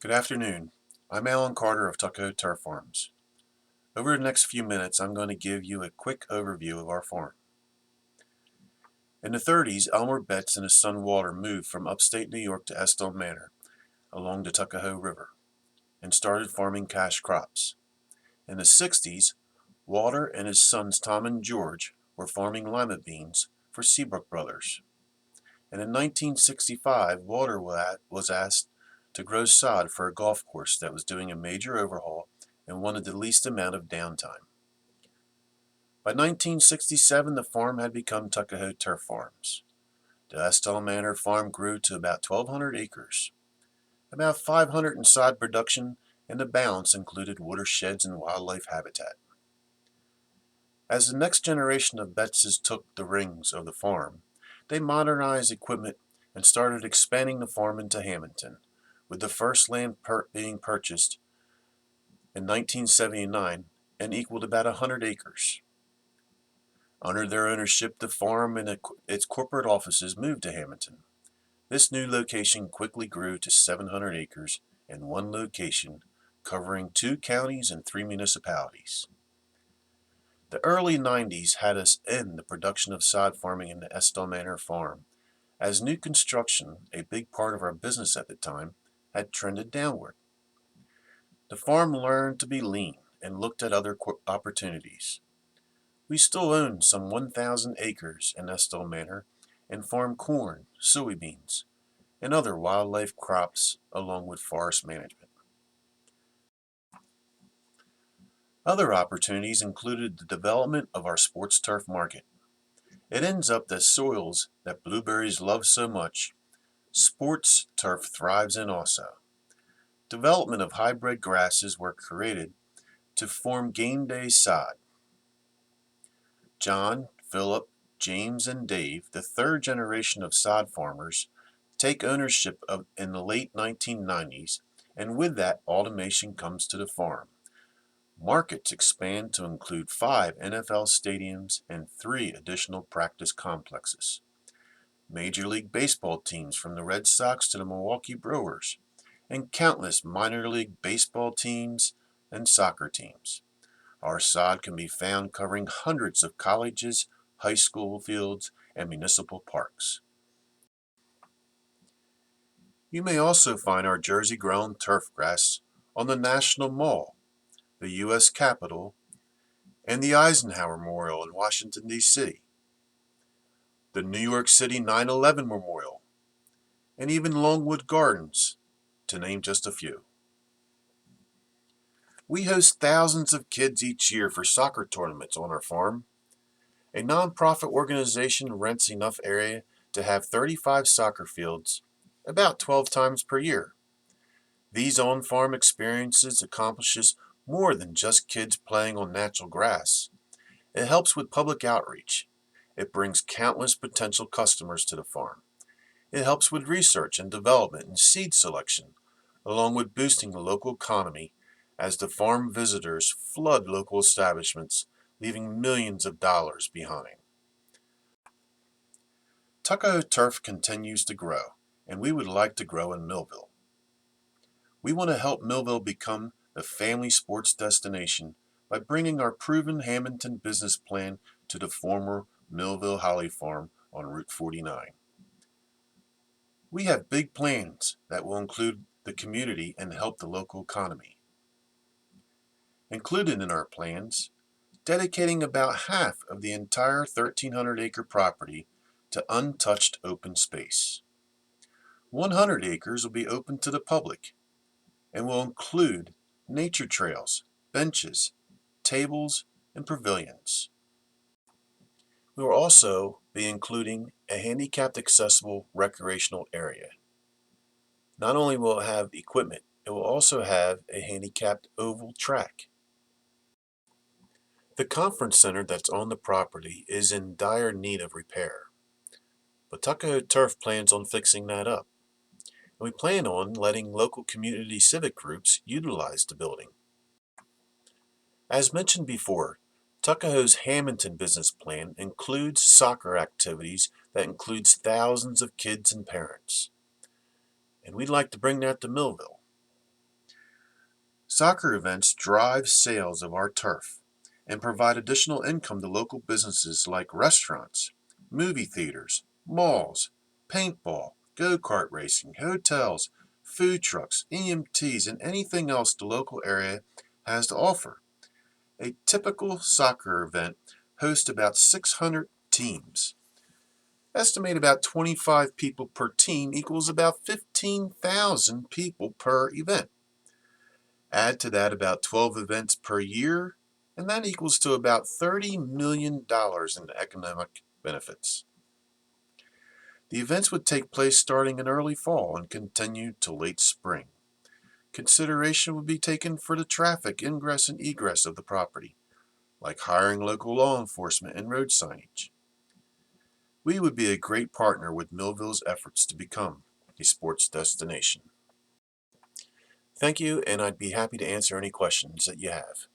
Good afternoon. I'm Alan Carter of Tuckahoe Turf Farms. Over the next few minutes, I'm going to give you a quick overview of our farm. In the 30s, Elmer Betts and his son Walter moved from upstate New York to Estill Manor along the Tuckahoe River and started farming cash crops. In the 60s, Walter and his sons Tom and George were farming lima beans for Seabrook Brothers. And in 1965, Walter was asked to grow sod for a golf course that was doing a major overhaul and wanted the least amount of downtime. By 1967, the farm had become Tuckahoe Turf Farms. The Estill Manor farm grew to about 1,200 acres, about 500 in sod production, and the balance included watersheds and wildlife habitat. As the next generation of Bettses took the reins of the farm, they modernized equipment and started expanding the farm into Hamilton, with the first land being purchased in 1979 and equaled about 100 acres. Under their ownership, the farm and its corporate offices moved to Hamilton. This new location quickly grew to 700 acres in one location, covering 2 counties and 3 municipalities. The early 90s had us end the production of sod farming in the Estill Manor farm, as new construction, a big part of our business at the time, had trended downward. The farm learned to be lean and looked at other opportunities. We still own some 1,000 acres in Estill Manor and farm corn, soybeans, and other wildlife crops along with forest management. Other opportunities included the development of our sports turf market. It ends up that soils that blueberries love so much, sports turf thrives in also. Development of hybrid grasses were created to form game day sod. John, Philip, James, and Dave, the third generation of sod farmers, take ownership in the late 1990s, and with that, automation comes to the farm. Markets expand to include 5 NFL stadiums and 3 additional practice complexes. Major League Baseball teams from the Red Sox to the Milwaukee Brewers, and countless minor league baseball teams and soccer teams. Our sod can be found covering hundreds of colleges, high school fields, and municipal parks. You may also find our Jersey-grown turf grass on the National Mall, the U.S. Capitol, and the Eisenhower Memorial in Washington, D.C., the New York City 9/11 Memorial, and even Longwood Gardens, to name just a few. We host thousands of kids each year for soccer tournaments on our farm. A nonprofit organization rents enough area to have 35 soccer fields, about 12 times per year. These on-farm experiences accomplishes more than just kids playing on natural grass. It helps with public outreach. It brings countless potential customers to the farm. It helps with research and development and seed selection, along with boosting the local economy as the farm visitors flood local establishments, leaving millions of dollars behind. Tuckahoe Turf continues to grow, and we would like to grow in Millville. We want to help Millville become the family sports destination by bringing our proven Hamilton business plan to the former Millville Holly Farm on Route 49. We have big plans that will include the community and help the local economy. Included in our plans, dedicating about half of the entire 1,300-acre property to untouched open space. 100 acres will be open to the public and will include nature trails, benches, tables, and pavilions. We will also be including a handicapped accessible recreational area. Not only will it have equipment, it will also have a handicapped oval track. The conference center that's on the property is in dire need of repair, but Tuckahoe Turf plans on fixing that up. And we plan on letting local community civic groups utilize the building. As mentioned before, Tuckahoe's Hamilton business plan includes soccer activities that includes thousands of kids and parents. And we'd like to bring that to Millville. Soccer events drive sales of our turf and provide additional income to local businesses like restaurants, movie theaters, malls, paintball, go-kart racing, hotels, food trucks, EMTs, and anything else the local area has to offer. A typical soccer event hosts about 600 teams. Estimate about 25 people per team equals about 15,000 people per event. Add to that about 12 events per year, and that equals to about $30 million in economic benefits. The events would take place starting in early fall and continue to late spring. Consideration would be taken for the traffic ingress and egress of the property, like hiring local law enforcement and road signage. We would be a great partner with Millville's efforts to become a sports destination. Thank you, and I'd be happy to answer any questions that you have.